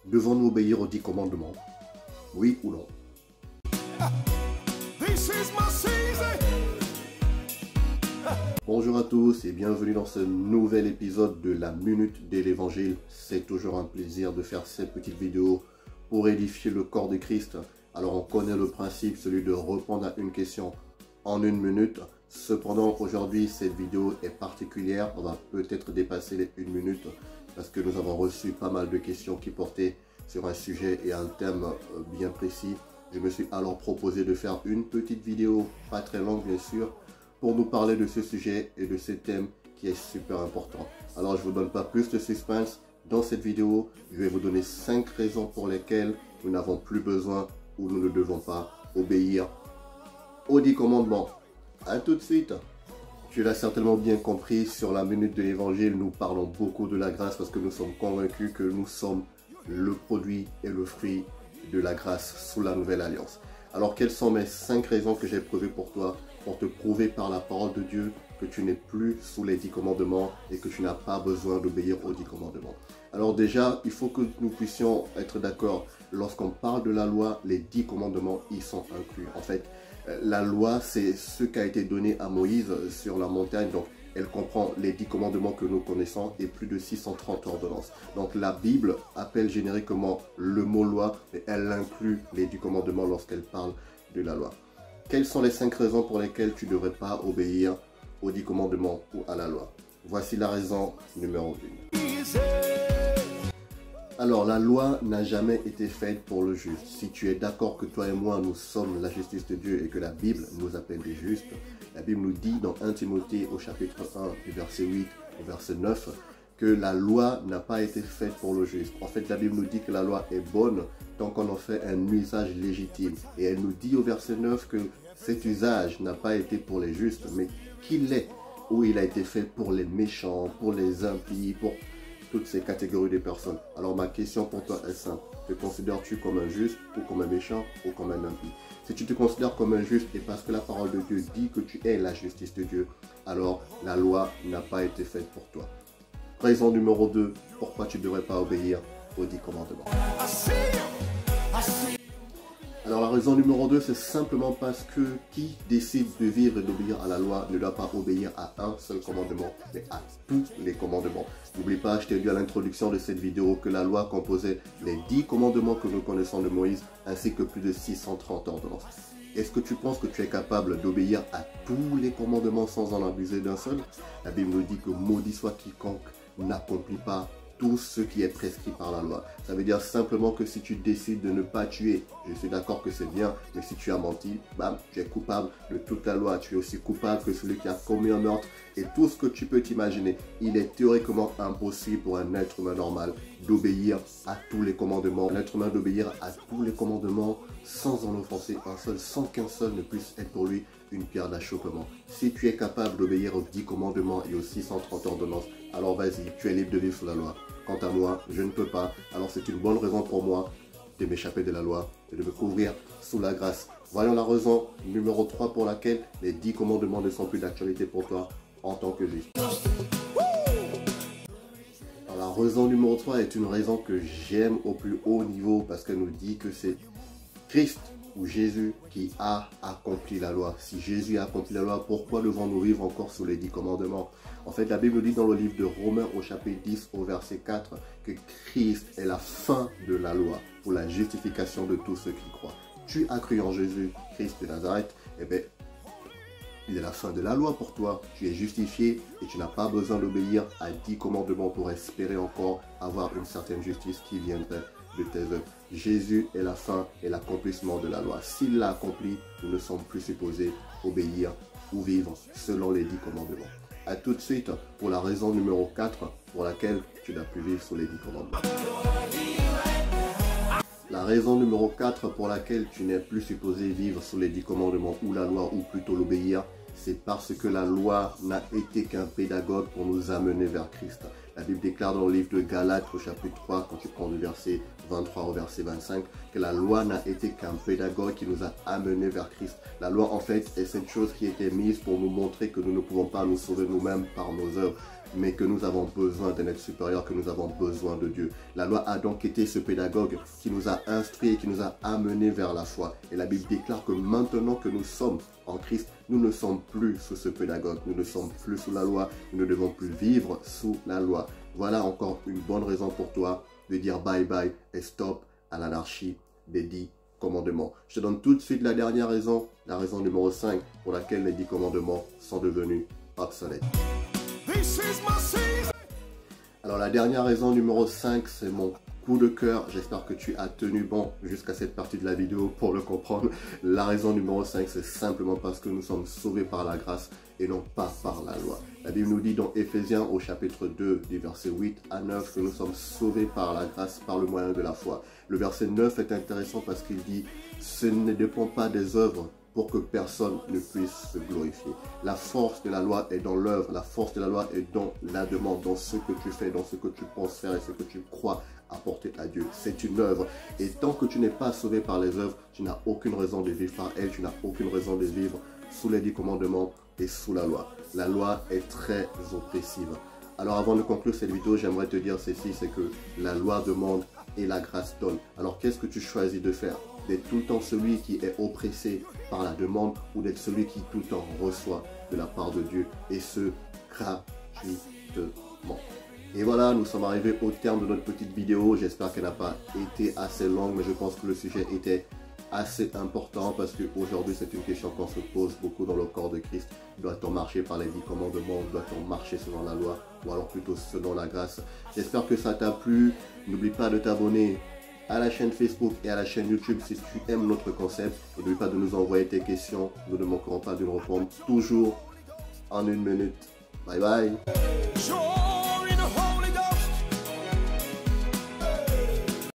Devons-nous obéir aux 10 commandements? Oui ou non? Bonjour à tous et bienvenue dans ce nouvel épisode de la Minute de l'Évangile. C'est toujours un plaisir de faire ces petites vidéos pour édifier le corps de Christ. Alors on connaît le principe, celui de répondre à une question en une minute. Cependant, aujourd'hui, cette vidéo est particulière. On va peut-être dépasser les 1 minute parce que nous avons reçu pas mal de questions qui portaient sur un sujet et un thème bien précis. Je me suis alors proposé de faire une petite vidéo, pas très longue bien sûr, pour nous parler de ce sujet et de ce thème qui est super important. Alors, je ne vous donne pas plus de suspense. Dans cette vidéo, je vais vous donner 5 raisons pour lesquelles nous n'avons plus besoin ou nous ne devons pas obéir aux 10 commandements. A tout de suite. Tu l'as certainement bien compris, sur la Minute de l'Évangile, nous parlons beaucoup de la grâce parce que nous sommes convaincus que nous sommes le produit et le fruit de la grâce sous la nouvelle alliance. Alors, quelles sont mes 5 raisons que j'ai prévues pour toi pour te prouver par la parole de Dieu que tu n'es plus sous les 10 commandements et que tu n'as pas besoin d'obéir aux 10 commandements? Alors déjà, il faut que nous puissions être d'accord. Lorsqu'on parle de la loi, les 10 commandements y sont inclus. En fait, la loi, c'est ce qui a été donné à Moïse sur la montagne. Donc, elle comprend les 10 commandements que nous connaissons et plus de 630 ordonnances. Donc, la Bible appelle génériquement le mot loi, mais elle inclut les 10 commandements lorsqu'elle parle de la loi. Quelles sont les 5 raisons pour lesquelles tu ne devrais pas obéir aux 10 commandements ou à la loi? Voici la raison numéro 1. Alors, la loi n'a jamais été faite pour le juste. Si tu es d'accord que toi et moi, nous sommes la justice de Dieu et que la Bible nous appelle des justes, la Bible nous dit dans 1 Timothée au chapitre 1, du verset 8 au verset 9, que la loi n'a pas été faite pour le juste. En fait, la Bible nous dit que la loi est bonne tant qu'on en fait un usage légitime. Et elle nous dit au verset 9 que cet usage n'a pas été pour les justes, mais qu'il est, ou il a été fait pour les méchants, pour les impies, pour toutes ces catégories de personnes. Alors ma question pour toi est simple. Te considères-tu comme un juste ou comme un méchant ou comme un impie? Si tu te considères comme un juste et parce que la parole de Dieu dit que tu es la justice de Dieu, alors la loi n'a pas été faite pour toi. Raison numéro 2, pourquoi tu ne devrais pas obéir aux 10 commandements. Alors la raison numéro 2, c'est simplement parce que qui décide de vivre et d'obéir à la loi ne doit pas obéir à un seul commandement, mais à tous les commandements. N'oublie pas, je t'ai dit à l'introduction de cette vidéo que la loi composait les 10 commandements que nous connaissons de Moïse, ainsi que plus de 630 ordonnances. Est-ce que tu penses que tu es capable d'obéir à tous les commandements sans en abuser d'un seul? La Bible nous dit que maudit soit quiconque n'accomplit pas tout ce qui est prescrit par la loi. Ça veut dire simplement que si tu décides de ne pas tuer, je suis d'accord que c'est bien, mais si tu as menti, bam, tu es coupable de toute la loi. Tu es aussi coupable que celui qui a commis un meurtre et tout ce que tu peux t'imaginer. Il est théoriquement impossible pour un être humain normal d'obéir à tous les commandements. L'être humain d'obéir à tous les commandements sans en offenser un seul, sans qu'un seul ne puisse être pour lui une pierre d'achoppement. Si tu es capable d'obéir aux 10 commandements et aux 630 ordonnances, alors vas-y, tu es libre de vivre sous la loi. Quant à moi, je ne peux pas. Alors c'est une bonne raison pour moi de m'échapper de la loi et de me couvrir sous la grâce. Voyons la raison numéro 3 pour laquelle les 10 commandements ne sont plus d'actualité pour toi en tant que juste. Alors, la raison numéro 3 est une raison que j'aime au plus haut niveau parce qu'elle nous dit que c'est Christ ou Jésus qui a accompli la loi. Si Jésus a accompli la loi, pourquoi devons-nous vivre encore sous les 10 commandements? En fait, la Bible dit dans le livre de Romains au chapitre 10 au verset 4 que Christ est la fin de la loi pour la justification de tous ceux qui croient. Tu as cru en Jésus, Christ de Nazareth, et bien, il est la fin de la loi pour toi. Tu es justifié et tu n'as pas besoin d'obéir à 10 commandements pour espérer encore avoir une certaine justice qui viendrait de tes œuvres. Jésus est la fin et l'accomplissement de la loi. S'il l'a accompli, nous ne sommes plus supposés obéir ou vivre selon les 10 commandements. A tout de suite pour la raison numéro 4 pour laquelle tu n'as plus vivre sous les 10 commandements. La raison numéro 4 pour laquelle tu n'es plus supposé vivre sous les 10 commandements ou la loi ou plutôt l'obéir, c'est parce que la loi n'a été qu'un pédagogue pour nous amener vers Christ. La Bible déclare dans le livre de Galates au chapitre 3, quand tu prends le verset 23 au verset 25, que la loi n'a été qu'un pédagogue qui nous a amenés vers Christ. La loi, en fait, est cette chose qui était mise pour nous montrer que nous ne pouvons pas nous sauver nous-mêmes par nos œuvres. mais que nous avons besoin d'un être supérieur, que nous avons besoin de Dieu. La loi a donc été ce pédagogue qui nous a instruits, qui nous a amenés vers la foi. Et la Bible déclare que maintenant que nous sommes en Christ, nous ne sommes plus sous ce pédagogue, nous ne sommes plus sous la loi, nous ne devons plus vivre sous la loi. Voilà encore une bonne raison pour toi de dire bye bye et stop à l'anarchie des 10 commandements. Je te donne tout de suite la dernière raison, la raison numéro 5 pour laquelle les 10 commandements sont devenus obsolètes. Alors la dernière raison numéro 5, c'est mon coup de cœur. J'espère que tu as tenu bon jusqu'à cette partie de la vidéo pour le comprendre. La raison numéro 5, c'est simplement parce que nous sommes sauvés par la grâce et non pas par la loi. La Bible nous dit dans Éphésiens au chapitre 2, des versets 8 à 9, que nous sommes sauvés par la grâce, par le moyen de la foi. Le verset 9 est intéressant parce qu'il dit « Ce ne dépend pas des œuvres pour que personne ne puisse se glorifier. » La force de la loi est dans l'œuvre, la force de la loi est dans la demande, dans ce que tu fais, dans ce que tu penses faire et ce que tu crois apporter à Dieu. C'est une œuvre. Et tant que tu n'es pas sauvé par les œuvres, tu n'as aucune raison de vivre par elle, tu n'as aucune raison de vivre sous les 10 commandements et sous la loi. La loi est très oppressive. Alors avant de conclure cette vidéo, j'aimerais te dire ceci, c'est que la loi demande et la grâce donne. Alors qu'est-ce que tu choisis de faire? D'être tout le temps celui qui est oppressé par la demande ou d'être celui qui tout le temps reçoit de la part de Dieu, et ce gratuitement. Et voilà, nous sommes arrivés au terme de notre petite vidéo. J'espère qu'elle n'a pas été assez longue, mais je pense que le sujet était assez important parce qu'aujourd'hui c'est une question qu'on se pose beaucoup dans le corps de Christ. Doit-on marcher par les 10 commandements? Doit-on marcher selon la loi ou alors plutôt selon la grâce? J'espère que ça t'a plu. N'oublie pas de t'abonner à la chaîne Facebook et à la chaîne YouTube si tu aimes notre concept. Et n'oublie pas de nous envoyer tes questions. Nous ne manquerons pas de nous répondre toujours en 1 minute. Bye bye.